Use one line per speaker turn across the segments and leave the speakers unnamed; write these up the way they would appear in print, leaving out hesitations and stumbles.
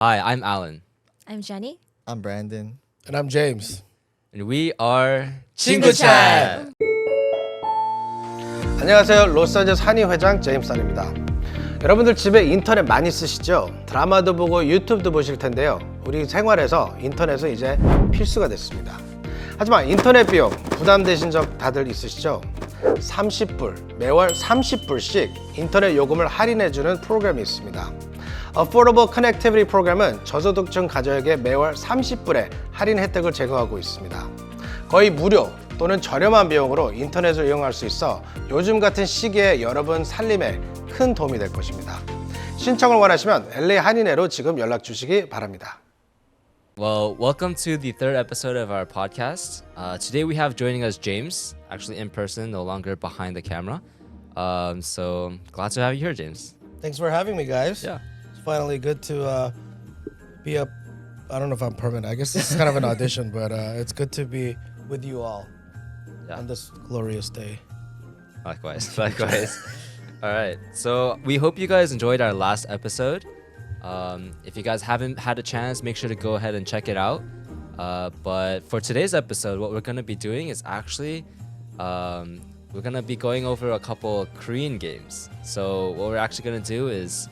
Hi, I'm Alan.
I'm Jenny.
I'm Brandon.
And I'm James.
And we are
Chingoo chat.
안녕하세요. 로스앤젤레스 한인 회장 제임스입니다. 여러분들 집에 인터넷 많이 쓰시죠? 드라마도 보고 유튜브도 보실 텐데요. 우리 생활에서 인터넷은 이제 필수가 됐습니다. 하지만 인터넷 비용 부담되신 적 다들 있으시죠? 30불, 매월 30불씩 인터넷 요금을 할인해주는 프로그램이 있습니다. Affordable Connectivity 프로그램은 저소득층 가족에게 매월 30불의 할인 혜택을 제공하고 있습니다. 거의 무료 또는 저렴한 비용으로 인터넷을 이용할 수 있어 요즘 같은 시기에 여러분 살림에 큰 도움이 될 것입니다. 신청을 원하시면 LA하인회로 지금 연락 주시기 바랍니다.
Well, welcome to the third episode of our podcast. Today we have joining us James, actually in person, no longer behind the camera. So glad to have you here, James.
Thanks for having me, guys.
Yeah.
It's finally good to be up. I don't know if I'm permanent. I guess this is kind of an audition, but it's good to be with you all on this glorious day.
Likewise. All right. So we hope you guys enjoyed our last episode. If you guys haven't had a chance, make sure to go ahead and check it out. But for today's episode, what we're going to be doing is actually we're going to be going over a couple Korean games. So what we're actually going to do is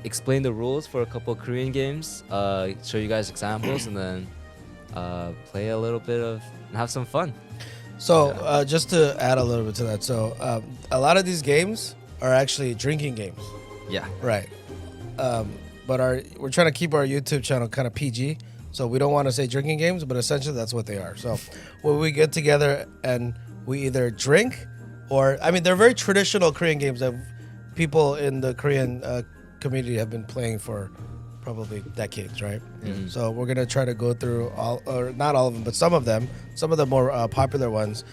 explain the rules for a couple Korean games, show you guys examples, and then play a little bit of and have some fun.
So just to add a little bit to that, so a lot of these games are actually drinking games.
Yeah.
Right. But we're trying to keep our YouTube channel kind of PG, so we don't want to say drinking games, but essentially that's what they are. So when we get together and we either drink, or I mean, they're very traditional Korean games that people in the Korean community have been playing for probably decades, right?
Mm-hmm.
So we're gonna try to go through all, or not all of them, but some of the more popular ones.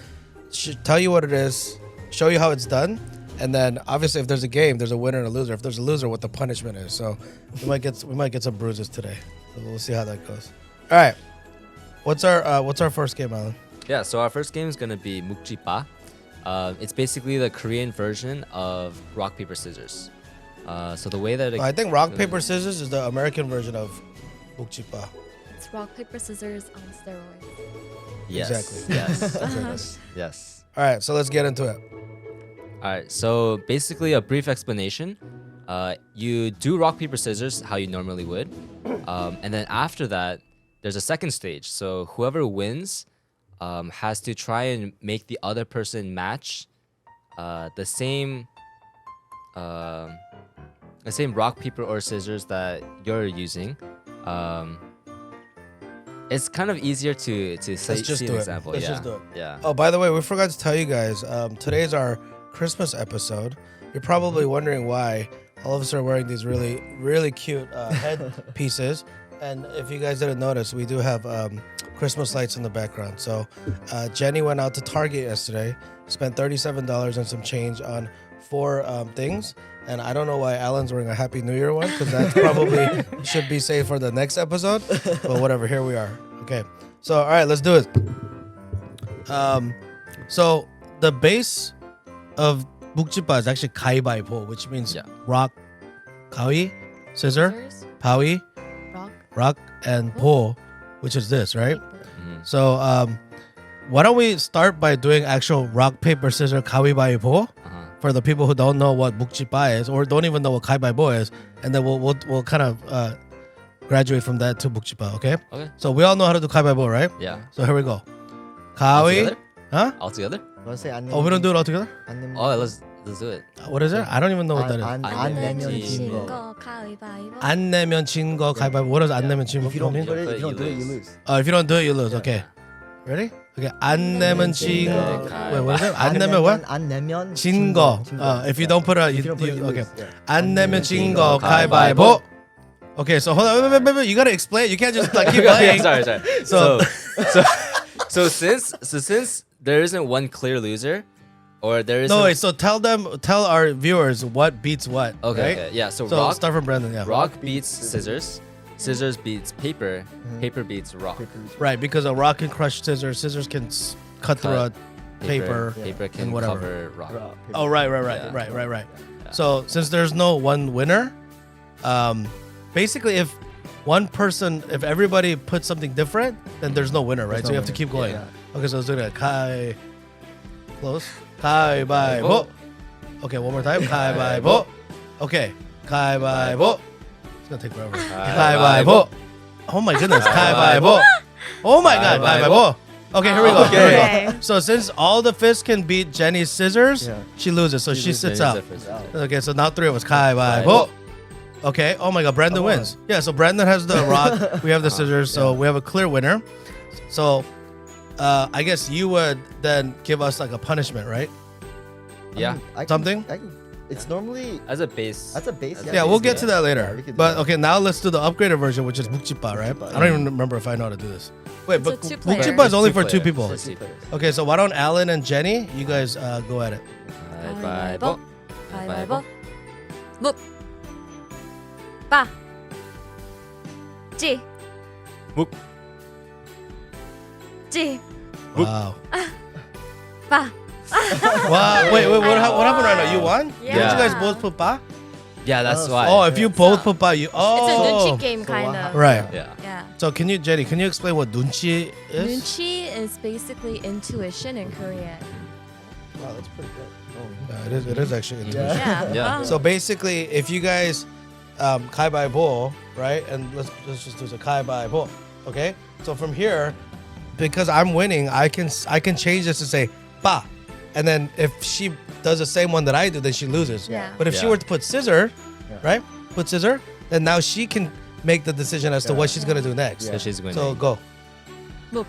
Tell you what it is, show you how it's done. And then obviously if there's a game, there's a winner and a loser. If there's a loser, what the punishment is. So we might get some bruises today. So we'll see how that goes. All right. What's our first game, Alan?
Yeah, so our first game is going to be mukjipa. It's basically the Korean version of rock, paper, scissors. So the way that
I think rock, paper, scissors is the American version of mukjipa.
It's rock, paper, scissors on steroids.
Yes.
Exactly.
Yes. Yes.
All right, so let's get into it.
All right, so basically a brief explanation. You do rock, paper, scissors how you normally would. And then after that, there's a second stage. So whoever wins has to try and make the other person match the same rock, paper, or scissors that you're using. It's kind of easier to see an example.
Let's just do it.
Yeah.
Oh, by the way, we forgot to tell you guys, today is our Christmas episode. You're probably wondering why all of us are wearing these really, really cute head pieces. And if you guys didn't notice, we do have Christmas lights in the background. So Jenny went out to Target yesterday, spent $37 and some change on 4 things. And I don't know why Alan's wearing a Happy New Year one, because that probably should be saved for the next episode. But whatever, here we are. Okay, so all right, let's do it. So the base of mukjipa is actually 가위바위보, which means rock, 가위, scissor, 바위, rock, and 보, which is this, right?
Mm-hmm.
So why don't we start by doing actual rock, paper, scissors, 가위바위보 for the people who don't know what mukjipa is or don't even know what 가위바위보 is, and then we'll kind of graduate from that to mukjipa, okay?
Okay.
So we all know how to do 가위바위보, right?
Yeah.
So here we go. 가위, huh?
All together?
Oh, we don't do it all together?
Oh, let's do it.
What is it? I don't even know what that is.
안 내면 진 거.
가위바위보.
안 내면 진 거 가위바위보. What does 안 내면 진 거
If you don't
mean?
do it, you lose.
If you don't do it, you lose. Okay. Ready? Okay. 안 내면 진 거. Wait, what is it? 안 내면 what?
안 내면
진 거. If you don't put a,
If you don't put it, you
okay.
lose. Yeah.
안 내면 진 거 가위바위보. Okay, so hold on. Wait. You gotta explain. You can't just like keep playing.
Sorry. So since there isn't one clear loser, or there isn't.
No, wait. So tell our viewers what beats what.
Okay,
right?
okay. Yeah. So
So start from Brandon. Yeah.
rock beats scissors. Scissors beats paper. Paper beats rock.
Right, because a rock can crush scissors. Scissors can cut through a paper.
Paper can
and whatever.
cover rock.
Oh, right.
Yeah.
Right. So since there's no one winner, basically if one person, if everybody puts something different, then there's no winner, right?
There's
So
no
you have to
winner.
keep going.
Yeah.
Okay, so let's do that. Close. 가위바위보. Okay, one more time. 가위바위보. Okay. 가위바위보. It's gonna take forever. 가위바위보. Oh my goodness. 가위바위보. Oh my god. 가위바위보. Okay, here we go.
Okay.
Here we go.
Okay.
So since all the fists can beat Jenny's scissors,
Yeah.
she loses. So she sits out.
Out.
Okay, so now three of us. 가위바위보. Okay. Oh my god, Brandon wins. Yeah, so Brandon has the rock. We have the scissors. So we have a clear winner. So I guess you would then give us like a punishment, right?
Yeah.
Something?
It's normally
As a base.
that's a base.
Yeah,
Yeah, we'll get to that
Yeah,
later.
we could do
But
that.
okay, now let's do the upgraded version, which is 묵집바, right?
묵집바,
I don't even remember if I know how to do this. Wait,
It's a
but
two-player.
묵집바 is only for two
Two-player.
people.
Let's see.
Okay, so why don't Alan and Jenny, you guys go at it.
가위바위보.
가위바위보. 묵. 빠. 찌.
묵.
찌.
Wow.
빠.
Wow. Wait, what happened right now? You won?
Yeah.
Didn't you guys both put ba?
Yeah, that's why.
Oh, if you both
So-
put ba, you.
It's a
Oh.
눈치 game kind of.
Right.
Yeah.
Yeah.
So Jenny, can you explain what 눈치 is?
눈치 is basically intuition in Korean.
Wow, that's pretty good.
Yeah, it is actually intuition.
Yeah.
Yeah.
Oh.
So basically, if you guys 가위바위보, right? And let's just do a 가위바위보. Okay? So from here, because I'm winning, I can change this to say ba. And then if she does the same one that I do, then she loses.
Yeah.
But if she
Yeah.
were to put scissor,
Yeah.
right? Put scissor, then now she can make the decision as to
Yeah.
what she's gonna do next.
So she's winning.
So go.
묵.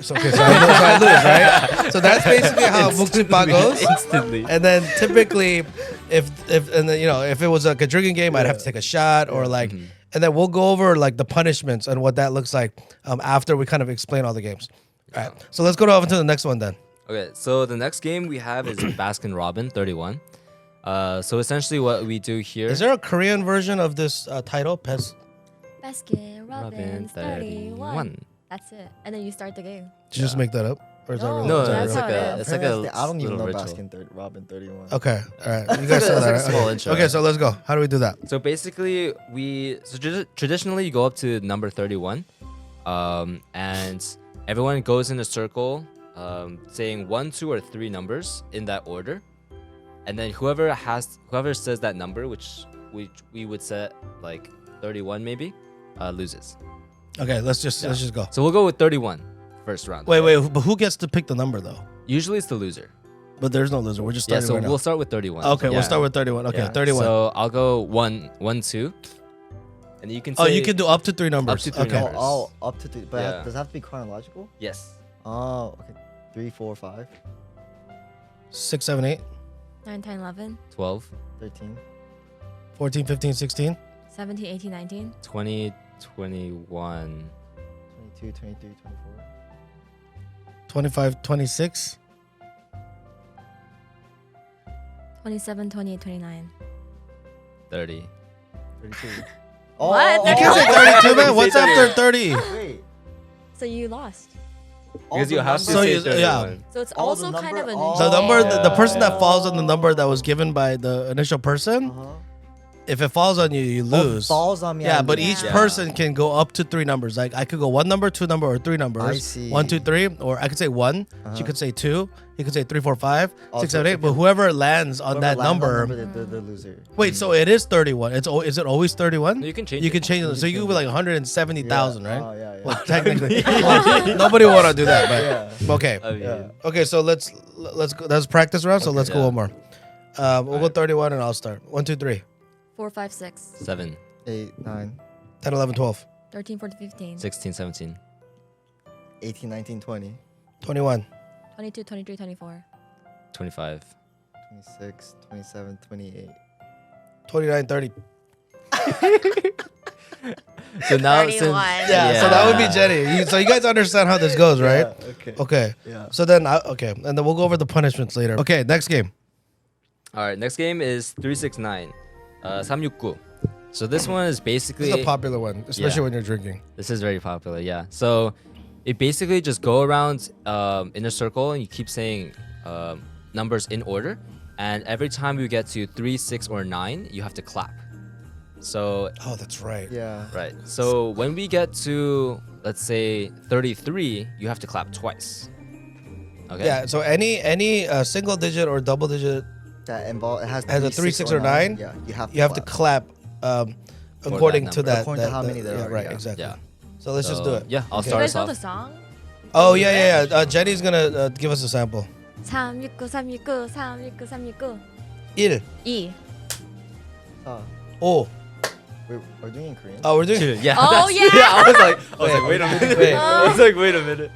So, okay, so I lose, right? So that's basically how 묵집바 goes.
Instantly.
And then typically, if and then, you know, if it was like a drinking game, I'd have to take a shot or like, and then we'll go over like the punishments and what that looks like after we kind of explain all the games. All right. So let's go to the next one then.
Okay, so the next game we have is Baskin Robin 31. So essentially what we do here
Is there a Korean version of this title? Pes.
Baskin Robbins 31. That's it. And then you start the game.
Did you just make that up, or is that
No,
real?
No,
Is that
it's
real?
how
like
it
a
is.
it's like a
I don't even
little
know
ritual.
Robin 31.
Okay. All right. You guys saw
It's
that,
like a
right?
small
Okay.
intro.
Okay. So let's go. How do we do that?
So basically, traditionally you go up to number 31, and everyone goes in a circle, saying 1, 2, or 3 numbers in that order, and then whoever says that number, which we would set like 31 maybe, loses.
Okay. Let's just go.
So we'll go with 31 first round.
Wait. But who gets to pick the number though?
Usually it's the loser.
But there's no loser. We're just
Yeah,
starting
so
right now.
we'll start with 31.
Okay,
Yeah.
we'll start with 31. Okay,
Yeah.
31.
So I'll go 1, 1, 2, and you can say.
Oh, you can do up to 3 numbers.
to 3
okay.
numbers.
Oh, up to 3. But
Yeah.
does it have to be chronological?
Yes.
Oh, okay. 3, 4, 5,
6, 7, 8,
9, 10, 11,
12,
13.
14, 15, 16.
17, 18, 19,
20, 21.
22, 23, 24.
25, 26.
27, 28, 29.
30.
32.
What?
You can't say 32, man. What's after 30?
Wait.
So you lost.
Because you have to
So
say
you-
31.
yeah.
So it's
Oh, the
also kind of
number-
a
oh.
The number, the person that
Yeah.
falls on the number that was given by the initial person,
Uh-huh.
if it falls on you, you lose.
Falls on me.
Yeah,
I
but
lose.
each
Yeah.
person can go up to 3 numbers. Like I could go 1 number, 2 number, or 3 numbers.
I see.
1, 2, 3, or I could say 1. She
Uh-huh.
could say 2. He could say 3, 4, 5,
Oh,
6,
so
7, 8.
it's
But whoever lands on
Whoever
that
lands on
number.
they're the loser.
Wait, so it is 31. Is it always 31?
No, you can change
You
it.
can change it. So you could be like 170,000, right?
Oh, yeah, yeah.
Well, technically, well, nobody want to do that, but
Yeah.
okay.
I mean,
Yeah.
Okay, so let's go. That's practice round. So let's go
Yeah.
one more. We'll go 31, and I'll start. 1, 2, 3,
4, 5, 6,
7,
8, 9,
10, 11, 12,
13, 14, 15,
16, 17,
18, 19, 20,
21,
22, 23, 24.
25.
26, 27, 28.
29, 30.
So now
31.
since
Yeah, so that would be Jenny. So you guys understand how this goes, right?
Yeah, okay.
Okay.
Yeah.
So then, and then we'll go over the punishments later. Okay, next game.
All right, next game is 369. 369. So this one is basically
This is a popular one, especially
Yeah.
when you're drinking.
This is very popular, yeah. So it basically just go around in a circle and you keep saying numbers in order. And every time you get to 3, 6, or 9, you have to clap. So
Oh, that's right.
Yeah.
right. So when we get to, let's say 33, you have to clap twice. Okay.
Yeah. So any single digit or double digit
That involve it has
a 3, 6, or 9.
Yeah,
You have to clap according to
number.
that.
According to how many there
yeah,
are,
right.
yeah.
Exactly.
Yeah.
So let's just
So,
do it.
Yeah, I'll
Okay.
You
start
guys
us
know
off.
the song?
Oh yeah. Jenny's gonna give us a sample.
369 369 369 369
1,
2
5.
Wait, we're doing in Korean.
Oh, we're doing.
Yeah.
Oh,
that's-
yeah.
I was like, wait a minute.
Wait.
I was like, wait a minute.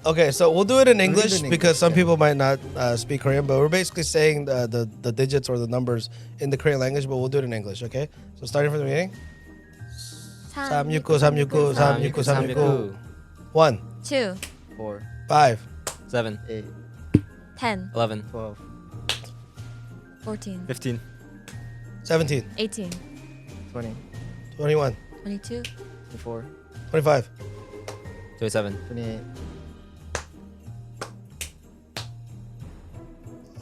Okay, so we'll do it in
We'll do it
English
in
because
English,
some
yeah.
people might not speak Korean, but we're basically saying the digits or the numbers in the Korean language, but we'll do it in English, okay? So starting from the beginning. 369 369 369 369 1,
2
4,
5,
7,
8,
10
11,
12,
14
15,
17,
18
20,
21,
22
24,
25.
27.
28.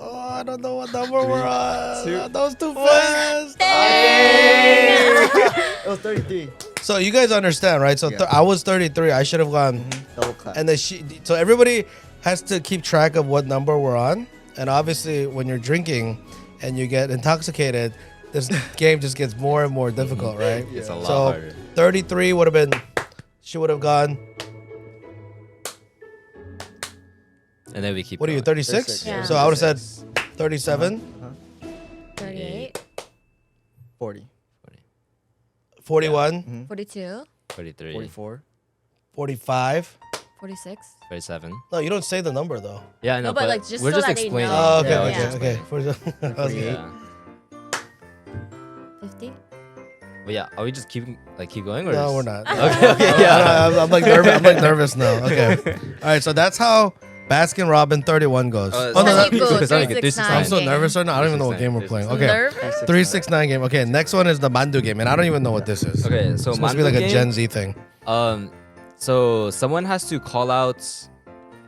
Oh, I don't know what number we're on.
2,
That was too fast.
It was 33.
So you guys understand, right? So
Yeah.
I was 33. I should have gone.
Double clap.
And then so everybody has to keep track of what number we're on. And obviously, when you're drinking and you get intoxicated, this game just gets more and more difficult, right?
It's a lot
So
harder.
33 would have been. She would have gone.
And then we keep
What are you?
going.
36.
36,
yeah.
So I would have said 37,
38
40,
41,
42
43,
44,
45.
46
37.
No, you don't say the number though.
Yeah, no,
No, but, like, just
we're
so
just
that they
explaining.
know.
Oh, okay,
Yeah,
Yeah,
we're just
okay.
explaining.
I was-
Yeah.
50
But yeah, are we just keep going or?
No,
just-
we're not.
Okay, yeah.
I'm like nervous. I'm like nervous now. Okay. All right. So that's how Baskin Robin 31 goes.
Oh,
Oh no,
Let me
that,
go,
369.
I'm so
game.
nervous right now. I don't even know what game we're playing. Okay.
Nervous?
369 game. Okay. Next one is the Mandu game, and I don't even know what this is.
Okay, so
It's supposed to be like
Mandu
a
game,
Gen Z thing.
So someone has to call out.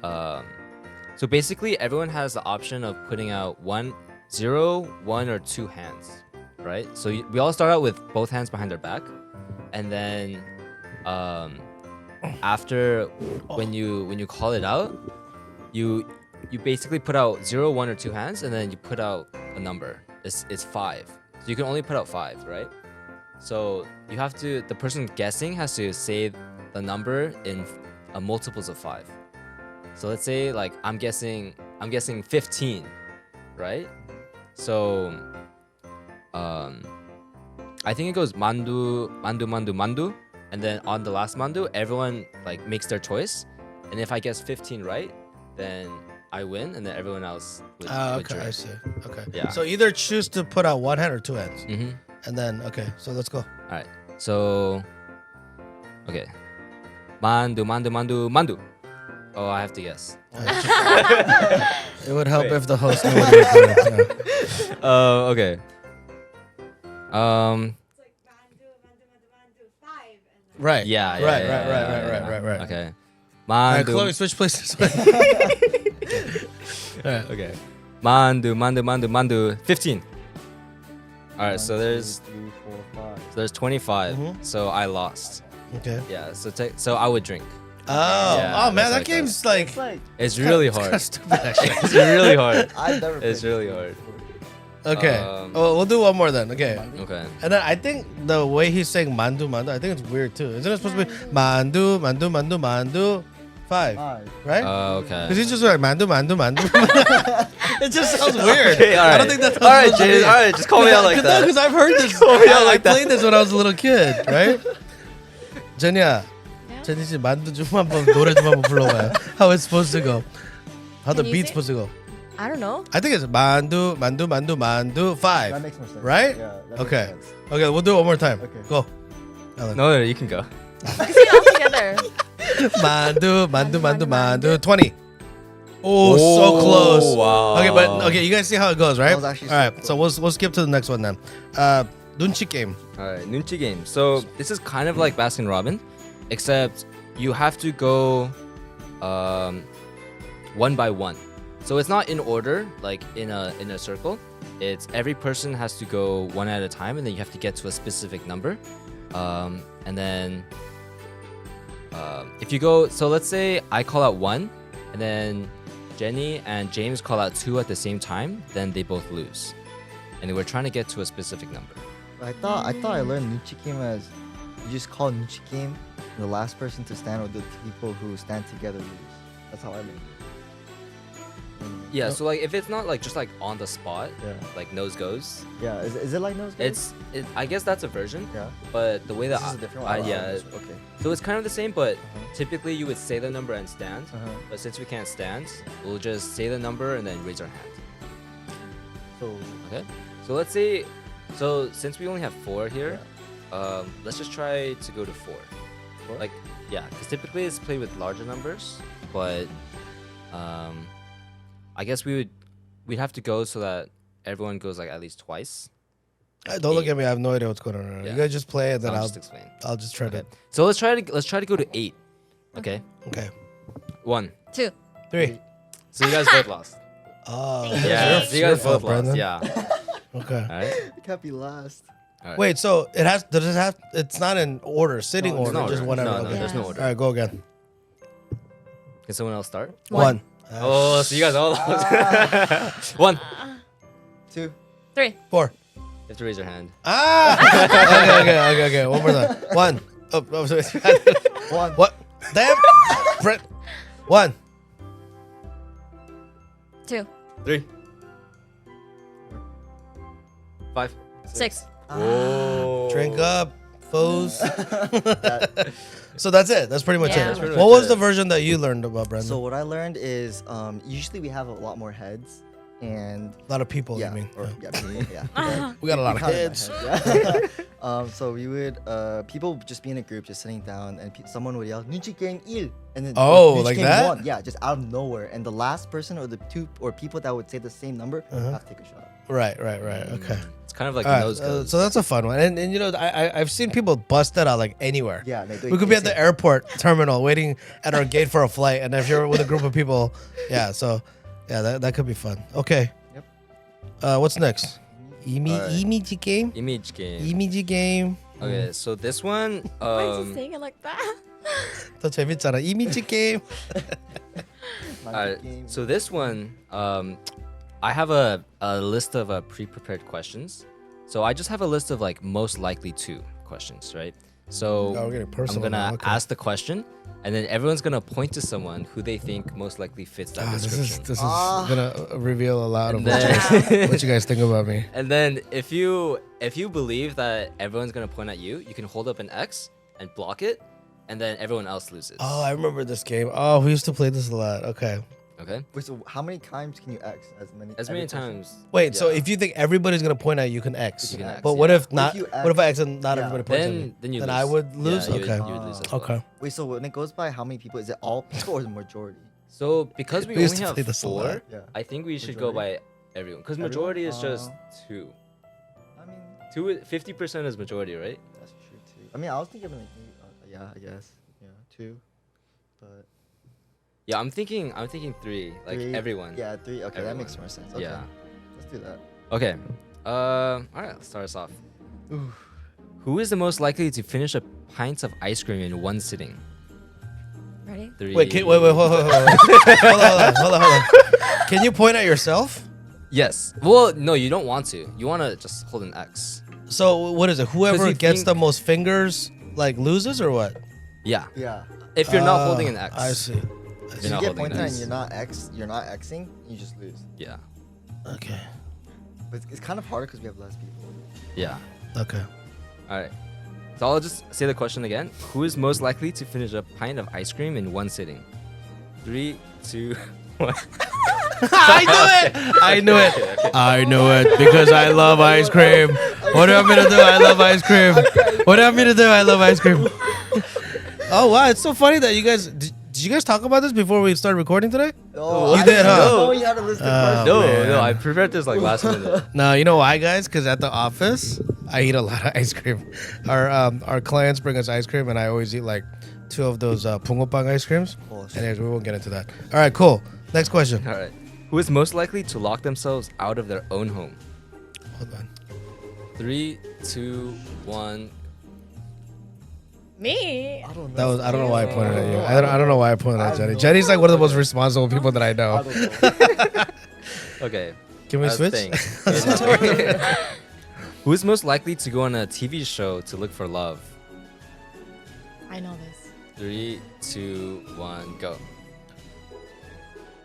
So basically, everyone has the option of putting out 1, 0, 1, or 2 hands, right? So we all start out with both hands behind our back, and then after when you call it out, you basically put out 0, 1, or 2 hands, and then you put out a number. It's 5. So you can only put out 5, right? So you have to. The person guessing has to say the number in multiples of 5. So let's say like I'm guessing 15, right? So I think it goes mandu, and then on the last mandu, everyone like makes their choice, and if I guess 15 right, then I win, and then everyone else would
Okay,
drink.
I see. Okay.
Yeah.
So either choose to put out 1 hand or 2 hands,
Mm-hmm.
and then okay. So let's go.
All right. So okay, mandu. Oh, I have to guess.
It would help
Wait.
if the host knew what he was doing. Yeah.
Okay.
Right.
Yeah.
Right.
Okay.
All right,
Mandu.
Chloe, switch places. All right.
Okay. Mandu. 15. All right. So there's
3, 4, 5.
25.
Mhm.
So I lost.
Okay.
Yeah. So I would drink.
Oh,
Yeah,
oh man,
that's
that
like
game's like
It's like
It's really
it's kinda
hard.
stupid, actually.
It's really hard.
I've never.
It's
played
really
this
hard.
before.
Okay. Oh, we'll do one more then. Okay.
Okay.
And then I think the way he's saying mandu, I think it's weird too. Isn't it supposed to be mandu, 5,
5.
right?
Okay.
Because he's just like mandu. It just sounds weird.
Okay, all right.
I don't think that's
all right, James. All right, just call me out like that.
Because I've heard this.
Call me out
I
like that.
played this when I was a little kid, right? Jenya,
Yeah.
제니 씨 만두 좀 한번 노래 좀 한번 불러봐요. How it's supposed to go? How the
Can you
beat's
sing?
supposed to go?
I don't know.
I think it's mandu, 5.
That makes more sense.
Right?
Yeah. That makes
Okay.
sense.
Okay, we'll do it one more time.
Okay.
Go. Alan.
No, you can go.
Sing it all together.
Mandu. 20. Oh, so close.
Wow.
Okay, but okay, you guys see how it goes, right?
That was actually
All right,
so
so we'll skip to the next one then. Nunchi game.
All right, Nunchi game. So this is kind of like Baskin Robin, except you have to go one by one. So it's not in order, like in a circle. it's every person has to go one at a time, and then you have to get to a specific number. And then if you go, so let's say I call out 1, and then Jenny and James call out 2 at the same time, then they both lose. And we're trying to get to a specific number.
I thought I learned Nuchi game as you just call Nuchi game. The last person to stand, or the people who stand together lose. That's how I learned it.
Yeah, so like if it's not like just like on the spot,
Yeah.
like nose goes.
Yeah. Is it like nose goes?
I guess that's a version.
Yeah.
But the way that
This is a different one.
yeah,
Okay.
so it's kind of the same, but
Uh-huh.
typically you would say the number and stand.
Uh-huh.
But since we can't stand, we'll just say the number and then raise our hand.
So
Okay. So let's say, so since we only have 4 here, let's just try to go to 4.
4?
Like, yeah, because typically it's played with larger numbers, but I guess we'd have to go so that everyone goes like at least twice.
Don't look at me. I have no idea what's going on. Right now.
Yeah.
You guys just play it, then
I'll just explain.
I'll just try
Okay. So let's try to go to 8. Okay.
to. Okay.
1.
2.
3.
So you guys both lost.
Oh.
Yeah. So you guys both lost.
Brandon.
Yeah.
Okay.
All right.
it can't be last.
All right.
Wait. So it has. Does it have? It's not in order. Sitting
No,
order.
no
Just
order.
whatever.
No,
Okay.
there's no
Yes.
order.
All right. Go again.
Can someone else start?
1.
Oh, so you guys all lost. 1.
2.
3.
4.
You have to raise your hand.
Okay. One more time. 1. Oh, sorry.
1.
What? Damn. Brent. 1.
2.
3. 5.
6.
Oh.
Drink up, foes. So that's it. That's pretty much
Yeah.
it.
That's
pretty
What
much
was
it.
the version that you learned about, Brandon?
So what I learned is usually we have a lot more heads, and
a lot of people.
yeah,
You mean?
or,
Yeah.
yeah, people, yeah.
We got a lot of
Counted my
kids.
heads, yeah. So we would people would just be in a group, just sitting down, and someone would yell "Nuchi game il," and then
Oh,
Nuchi
like
game
that?
won. Yeah, just out of nowhere, and the last person or the two or people that would say the same number have to take a shot.
Right. Okay.
It's kind of like
All right.
nose goes.
So that's a fun one, and you know I've seen people bust that out like anywhere.
Yeah, they do
We could be at
it's
the airport terminal waiting at our gate for a flight, and if you're with a group of people, yeah. So yeah, that could be fun. Okay.
Yep.
What's next? Imiji game.
Image game.
Imiji game.
Okay, so this one.
Why is he saying it like that?
더 재밌잖아. 이미지 게임.
Alright, so this one, I have a list of pre-prepared questions. So I just have a list of like most likely to questions, right? So
Oh, we're getting
I'm
personal
gonna
now, okay.
ask the question, and then everyone's gonna point to someone who they think most likely fits that
This is
description.
gonna reveal a lot of
And then-
what you guys think about me.
And then if you believe that everyone's gonna point at you, you can hold up an X and block it, and then everyone else loses.
Oh, I remember this game. Oh, we used to play this a lot. Okay.
Okay.
Wait, so how many times can you X? As many
As many
every person?
times.
Wait, so
Yeah.
if you think everybody's gonna point at you, you can X.
You can X,
But what
yeah.
if not?
you
What if I X and not
yeah.
everybody points at me?
Then you
Then
lose.
I would lose?
Yeah,
Okay.
You would lose as well.
Okay.
Wait, so when it goes by how many people, is it all people or the majority?
So because we
We used
only
to play
have
this a lot.
4,
Yeah.
I think we should go by everyone. Because majority is just 2.
I mean,
50% is majority, right?
that's true too. I mean, I was thinking like, yeah, I guess, yeah, 2, but
Yeah, I'm thinking 3, like
3,
everyone.
Yeah, 3. Okay, that makes
Everyone.
more sense. Okay.
Yeah.
Let's do that.
Okay. All right, let's start us off. Who is the most likely to finish a pint of ice cream in one sitting?
Ready?
3.
Wait, hold on. Can you point at yourself?
Yes. Well, no, you don't want to. You want to just hold an X.
So what is it? Whoever
you
gets
think-
the most fingers like loses or what?
Yeah.
Yeah.
If you're not holding an X.
I see.
If you
not
get
holding
pointed
an
and
X.
you're not Xing, you just lose.
Yeah.
Okay.
But it's kind of harder because we have less people.
Yeah.
Okay.
All right. So I'll just say the question again. Who is most likely to finish a pint of ice cream in one sitting? 3, 2, 1.
I knew it because I love ice cream. What do you want me to do? I love ice cream. What do you want me to do? I love ice cream. Oh wow, it's so funny that you guys did you guys talk about this before we started recording today?
Oh,
You did, huh?
No, you had a list of questions.
No,
man.
no, I prepared this like last minute.
No, you know why, guys? Because at the office, I eat a lot of ice cream. Our clients bring us ice cream, and I always eat like 2 of those 붕어빵 ice creams.
Oh, shit.
Anyways, we won't get into that. All right, cool. Next question.
All right. Who is most likely to lock themselves out of their own home?
Hold on.
3, 2, 1.
Me.
I don't know.
That was I don't know why I pointed at you. I don't know why I pointed at Jenny. Jenny's like one of the most responsible people that I know.
Okay.
Can we
let's
switch?
think. Who's most likely to go on a TV show to look for love?
I know this.
3, 2, 1, go.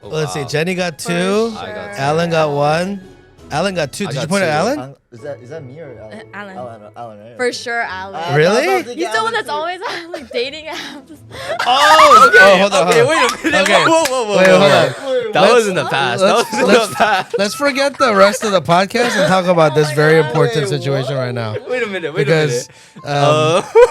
Oh,
Let's see.
wow.
Jenny got
For
2.
sure.
I got 2.
Alan got 1. Alan got 2.
I
Did you
got
point at
2.
Alan?
Is that me or Alan?
Alan.
Alan, right?
For sure, Alan.
Really?
He's the one that's always on like dating apps.
Oh, okay. Hold on.
Okay,
hold on.
wait a minute.
Okay.
Whoa.
Wait, hold on.
That was in the past. That was in the past.
Let's forget the rest of the podcast and talk about this very important situation right now.
Wait a minute.
Because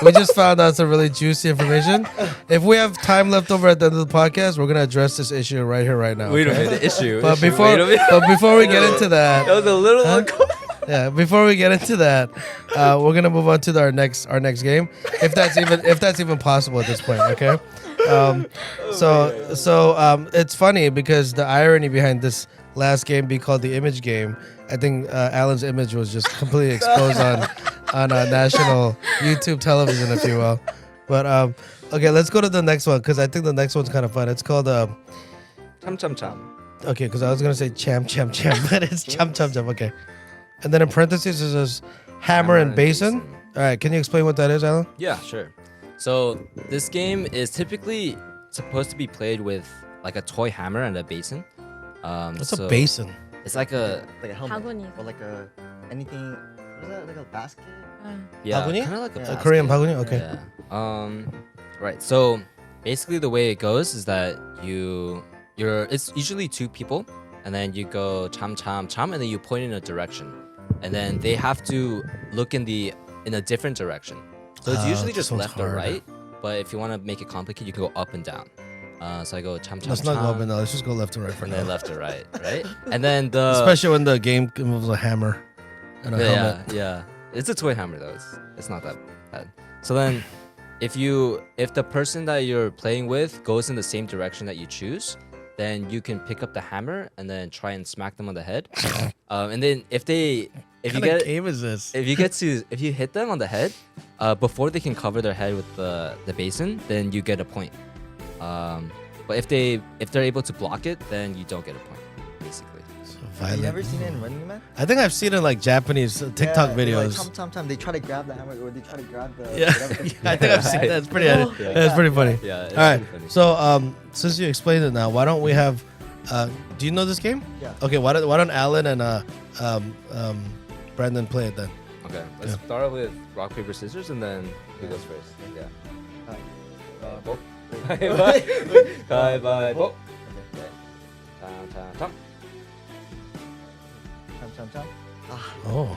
we just found out some really juicy information. If we have time left over at the end of the podcast, we're gonna address this issue right here, right now.
Wait a
okay?
minute. Issue.
But
issue.
before,
Wait a minute.
but before we get into
that
that,
was a little uncomfortable.
yeah, before we get into that, we're gonna move on to our next game, if that's even possible at this point. Okay. So it's funny because the irony behind this last game being called the image game, I think Alan's image was just completely exposed on national YouTube television, if you will. But okay, let's go to the next one because I think the next one's kind of fun. It's called
Cham.
okay, because I was gonna say cham, but it's cham. Okay, and then in parentheses is this hammer and basin. All right, can you explain what that is, Alan?
Yeah, sure. So this game is typically supposed to be played with like a toy hammer and a basin.
What's
so
a basin?
It's like a
Like a helmet
바구니.
or like a anything. What is that? Like a basket?
kind
Baguni?
of like a,
Yeah.
A
basket.
Korean baguni? Okay.
Yeah. Right. So basically, the way it goes is that it's usually 2 people, and then you go cham, and then you point in a direction, and then they have to look in a different direction. So it's usually
this
just
one's
left or
hard.
right. But if you want to make it complicated, you can go up and down. So I go cham.
Let's not go up and down. Let's just go left to right for
and then
now.
left to right, right? And then the
Especially when the game involves a hammer and a helmet.
yeah. It's a toy hammer though. It's not that bad. So then, if the person that you're playing with goes in the same direction that you choose, then you can pick up the hammer and then try and smack them on the head. And then if you
game is this?
if you hit them on the head, before they can cover their head with the basin, then you get a point. But if they're able to block it, then you don't get a point, basically.
So
Have you
violent.
ever seen it in Running Man?
I think I've seen it in like Japanese TikTok
Yeah, they're
videos.
Like, tom. They try to grab the hammer or they try to grab the.
Yeah,
whatever.
I think I've seen that. It's pretty.
Yeah.
That's pretty funny.
Yeah. It's
All right.
pretty funny.
So since you explained it now, why don't we have? Do you know this game?
Yeah.
Okay. Why don't Alan and Brandon play it then?
Okay, let's start with rock paper scissors, and then who goes first? Yeah. 가위바위보. Okay. 참.
Cham.
Oh.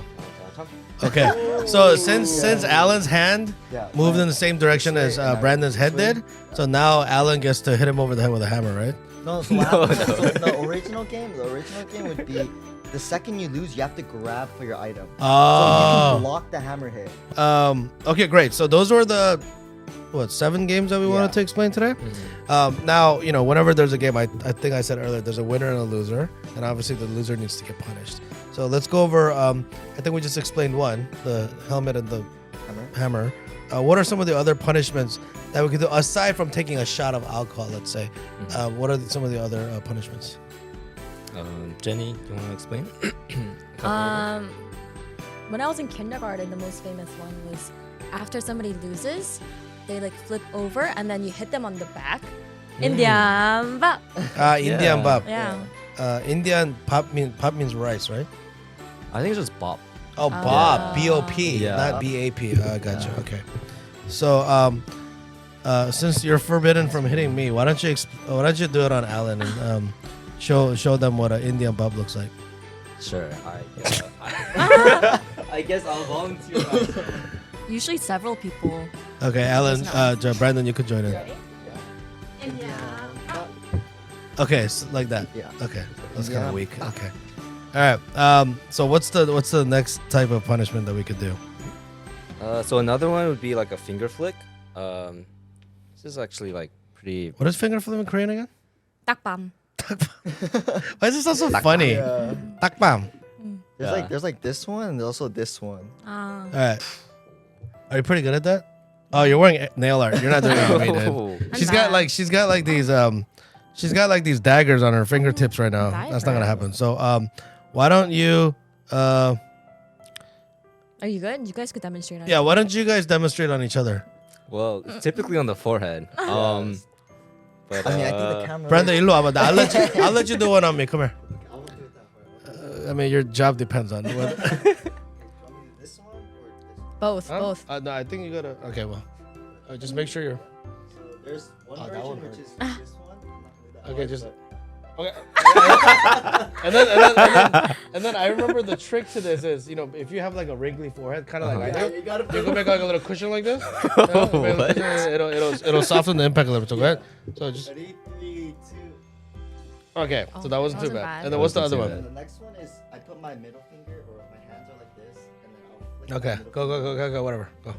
Okay. So since Alan's hand
Yeah.
moved in the same direction as Brandon's head did, so now Alan gets to hit him over the head with a hammer, right?
No, so what happens is, so in the original game would be the second you lose, you have to grab for your item. So you
Oh.
can block the hammer hit.
Okay, great. So those were the 7 games that we wanted
Yeah.
to explain today. Now, whenever there's a game, I think I said earlier, there's a winner and a loser, and obviously the loser needs to get punished. So let's go over. I think we just explained one, the helmet and the hammer. What are some of the other punishments that we could do aside from taking a shot of alcohol? Let's say. What are some of the other punishments?
Jenny, you want to explain?
When I was in kindergarten, the most famous one was after somebody loses, they like flip over and then you hit them on the back. Indian bap.
Indian bap.
Yeah.
Indian pap means rice, right?
I think it's just bop.
Oh, bop,
Yeah.
B-O-P,
Yeah.
not B-A-P. Gotcha. Okay. So, since you're forbidden from hitting me, why don't you do it on Alan and show them what an Indian bop looks like?
Sure. I guess I'll volunteer myself.
Usually several people.
Okay, Alan, Brandon, you could join in.
Indian bap.
Okay, so like that.
Yeah.
Okay, that's kind
Yeah.
of weak. Okay. All right. So what's the next type of punishment that we could do?
So another one would be like a finger flick. This is actually like pretty.
What is finger flip in Korean again?
딱밤.
Why is this sound so funny?
Yeah.
Takbam.
There's like this one and also this one.
All right. Are you pretty good at that? Oh, you're wearing nail art. You're not doing it with me, dude. She's got like these daggers on her fingertips right now. That's not gonna happen. So why don't you
Are you good? You guys could demonstrate. On
why don't you guys demonstrate on each other?
Well, typically on the forehead. But
I mean, I think the camera.
Brenda, 일로 와봐. I'll let you do one on me. Come here. I mean, your job depends on what.
This one or this one?
Both.
Huh?
Both.
No, I think you gotta. Okay, well, just make sure you're.
So there's one
that
version
one
which
hurts.
is this one. I'm not gonna do that
Okay,
one,
just.
but-
Okay. and then I remember the trick to this is, if you have like a wrinkly forehead, kind of like I do,
you gotta
you can make like a little cushion like this. It'll soften the impact a little bit. So go ahead. So just.
Ready, 3, 2.
Okay, so that wasn't too
wasn't
bad.
bad.
And then what's the other
Wasn't too
one?
And the next one is I put my middle finger or my hands are like this, and then I'll flick my
Okay,
middle
go, whatever, go.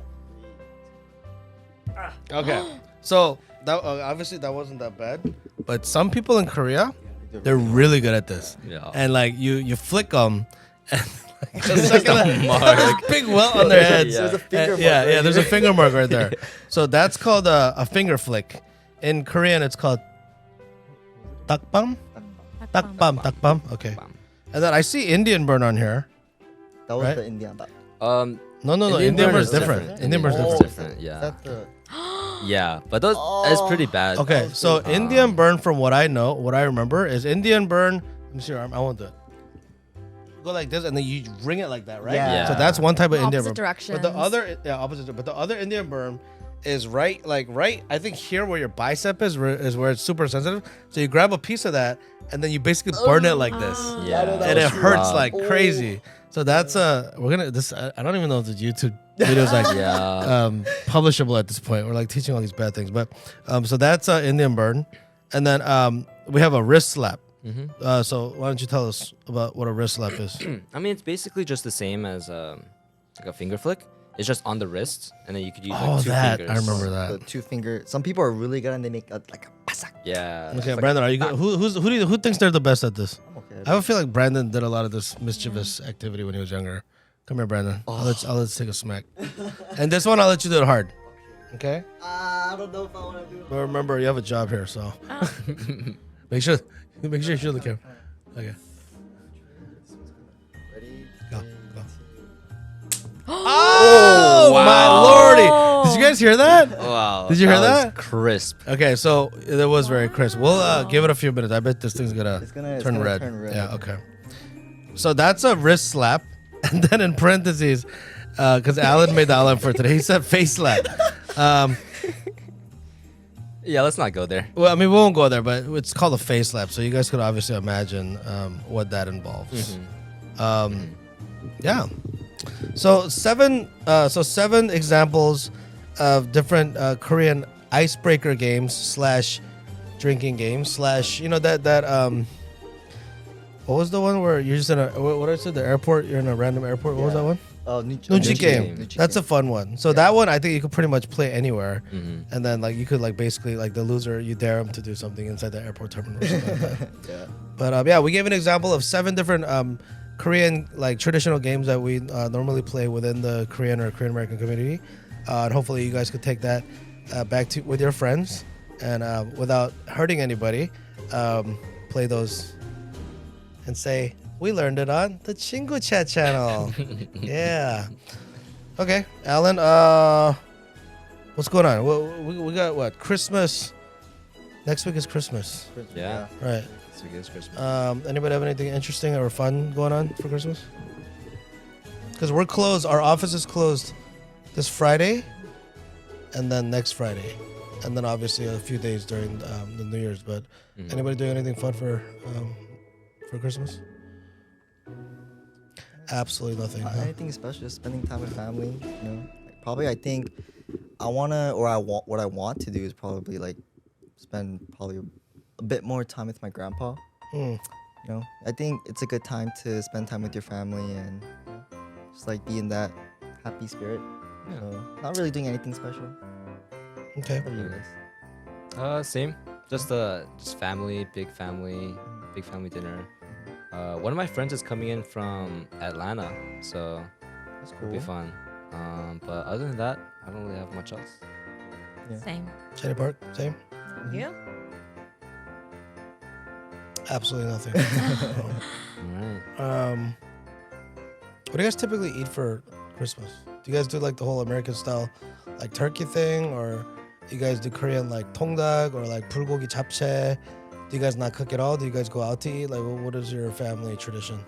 Okay, so that obviously that wasn't that bad, but some people in Korea, they're really good at this.
Yeah.
And like you flick them, and like, the second there's a big welt on their heads.
Yeah.
There's a finger mark
yeah,
right
there's a
here.
finger mark right there. So that's called a finger flick. In Korean, it's called takbam. Takbam. Okay. And then I see Indian burn on here.
That was
Right?
the Indian.
No. Indian burn is different. Indian burn is
burn is
different.
different. Yeah.
That's the.
Yeah, but that's pretty bad.
Okay, so Indian burn, from what I know, what I remember is Indian burn. Let me see your arm. I won't do it. You go like this, and then you ring it like that, right?
Yeah.
So that's one type of Indian
Opposite
burn.
directions.
But the other, opposite. But the other Indian burn is right. I think here where your bicep is where it's super sensitive. So you grab a piece of that, and then you basically burn it like this,
Yeah.
and it
that's
hurts
rough.
like crazy. So that's we're gonna this. I don't even know if the YouTube video is like publishable at this point. We're like teaching all these bad things, but so that's Indian burn, and then we have a wrist slap. So why don't you tell us about what a wrist slap is?
I mean, it's basically just the same as like a finger flick. It's just on the wrist, and then you could use like two fingers.
I remember
The
that.
2 finger. Some people are really good and they make like a pasak.
Yeah.
Okay, Brandon, are you good? Who thinks they're the best at this?
I'm okay.
I have a feel like Brandon did a lot of this mischievous activity when he was younger. Come here, Brandon. I'll let you take a smack. And this one, I'll let you do it hard. Okay?
I don't know if I want to do it.
But remember, you have a job here, so make sure you show the camera. Okay.
Ready?
Go,
3,
go.
2.
Oh my lordy! Did you guys hear that?
Wow.
Did you hear
was
that?
Crisp.
Okay, so it was very crisp. We'll give it a few minutes. I bet this thing's gonna,
It's gonna
turn red.
turn red.
Yeah. Okay. So that's a wrist slap, and then in parentheses, because Alan made the outline for today, he said face slap.
Yeah, let's not go there.
Well, I mean, we won't go there, but it's called a face slap. So you guys could obviously imagine what that involves. Yeah. So seven examples of different Korean icebreaker games / drinking games / that what was the one where you're just in what is it, the airport? You're in a random airport. What was that one?
Oh,
Nunchi game.
Nunchi
That's a
game.
fun one. So that one, I think you could pretty much play anywhere, and then like you could like basically like the loser, you dare him to do something inside the airport terminal. Or something like that.
Yeah.
But yeah, we gave an example of 7 different Korean like traditional games that we normally play within the Korean or Korean American community, and hopefully you guys could take that back to with your friends and without hurting anybody, play those and say we learned it on the Chingoo Chat channel. Yeah. Okay, Alan. What's going on? We got what? Christmas. Next week is Christmas.
Yeah.
Right.
This week is Christmas.
Anybody have anything interesting or fun going on for Christmas? Because we're closed. Our office is closed this Friday, and then next Friday, and then obviously a few days during the New Year's. But anybody doing anything fun for Christmas? Absolutely nothing. Huh?
Anything special? Just spending time with family. You know, like, probably. I think what I want to do is probably like spend probably a bit more time with my grandpa. You know, I think it's a good time to spend time with your family and just like be in that happy spirit.
Yeah.
So not really doing anything special.
Okay.
What about you guys?
Same. Just family, big family dinner. one of my friends is coming in from Atlanta, so
That's
it'll be
cool.
fun. But other than that, I don't really have much else.
Same.
Jenny Park, same.
You?
Absolutely nothing.
All right.
What do you guys typically eat for Christmas? Do you guys do like the whole American style, like turkey thing, or you guys do Korean like 통닭 or like 불고기 잡채? Do you guys not cook at all? Do you guys go out to eat? Like, what is your family tradition?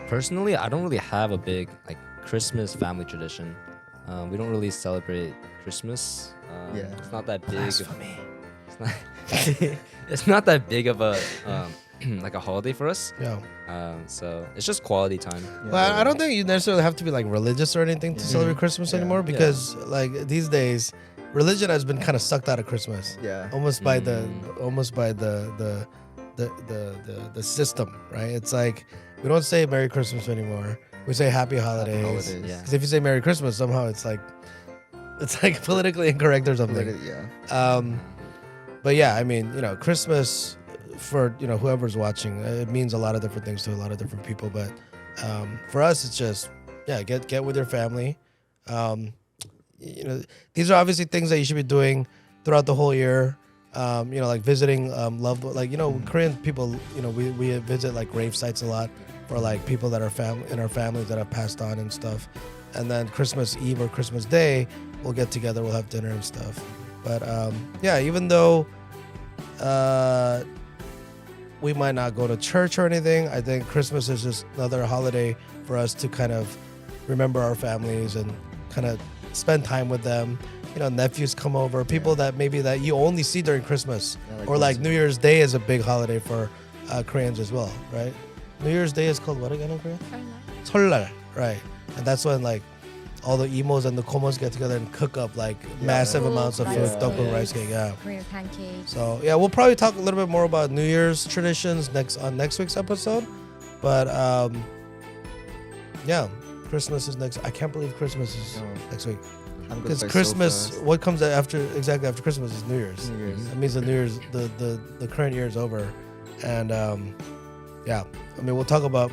Personally, I don't really have a big like Christmas family tradition. We don't really celebrate Christmas.
Yeah.
It's not that big.
Blasphemy.
It's not, it's not that big of a like a holiday for us.
Yeah.
So it's just quality time.
Well, I don't think you necessarily have to be like religious or anything to celebrate Christmas anymore, because like these days, religion has been kind of sucked out of Christmas.
Yeah.
Almost by the system, right? It's like we don't say Merry Christmas anymore. We say Happy Holidays.
Holidays.
Yeah.
Because if you say Merry Christmas, somehow it's like politically incorrect or something.
Yeah.
But yeah, I mean, Christmas for whoever's watching, it means a lot of different things to a lot of different people. But for us, it's just get with your family. These are obviously things that you should be doing throughout the whole year. Like visiting loved, like Korean people, we visit like grave sites a lot for like people that are in our families that have passed on and stuff. And then Christmas Eve or Christmas Day, we'll get together, we'll have dinner and stuff. But even though we might not go to church or anything, I think Christmas is just another holiday for us to kind of remember our families and kind of spend time with them. Nephews come over, people that maybe that you only see during Christmas, or like New Year's Day is a big holiday for Koreans as well, right? New Year's Day is called what again in Korean? 설날, right? And that's when like all the emos and the komos get together and cook up like massive amounts of food,
Rice
tteokbokki,
cake.
rice cake, yeah.
Korean pancakes.
So yeah, we'll probably talk a little bit more about New Year's traditions on next week's episode. But Christmas is next. I can't believe Christmas is next week. Because Christmas, what comes exactly after Christmas is New Year's.
New Year's.
That means the New Year's, the current year is over, and I mean we'll talk about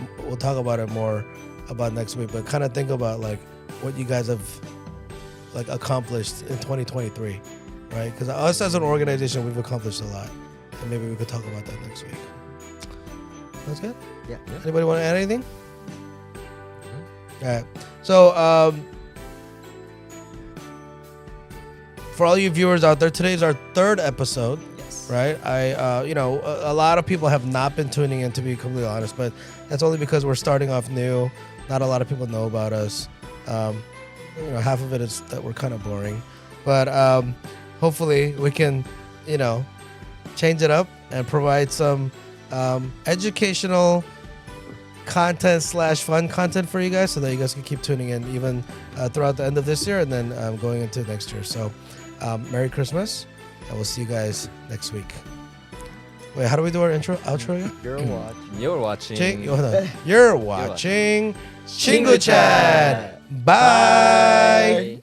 it more about next week. But kind of think about like what you guys have like accomplished in 2023, right? Because us as an organization, we've accomplished a lot, and maybe we could talk about that next week. That's good.
Yeah.
Anybody want to add anything? All right. So for all you viewers out there, today's our third episode.
Yes.
Right? A lot of people have not been tuning in, to be completely honest, but that's only because we're starting off new. Not a lot of people know about us. Half of it is that we're kind of boring, but hopefully we can, change it up and provide some educational content / fun content for you guys, so that you guys can keep tuning in even throughout the end of this year and then going into next year. So Merry Christmas, and we'll see you guys next week. Wait, how do we do our outro again?
You're watching.
You're watching.
You're watching Chingoo Chat. Bye.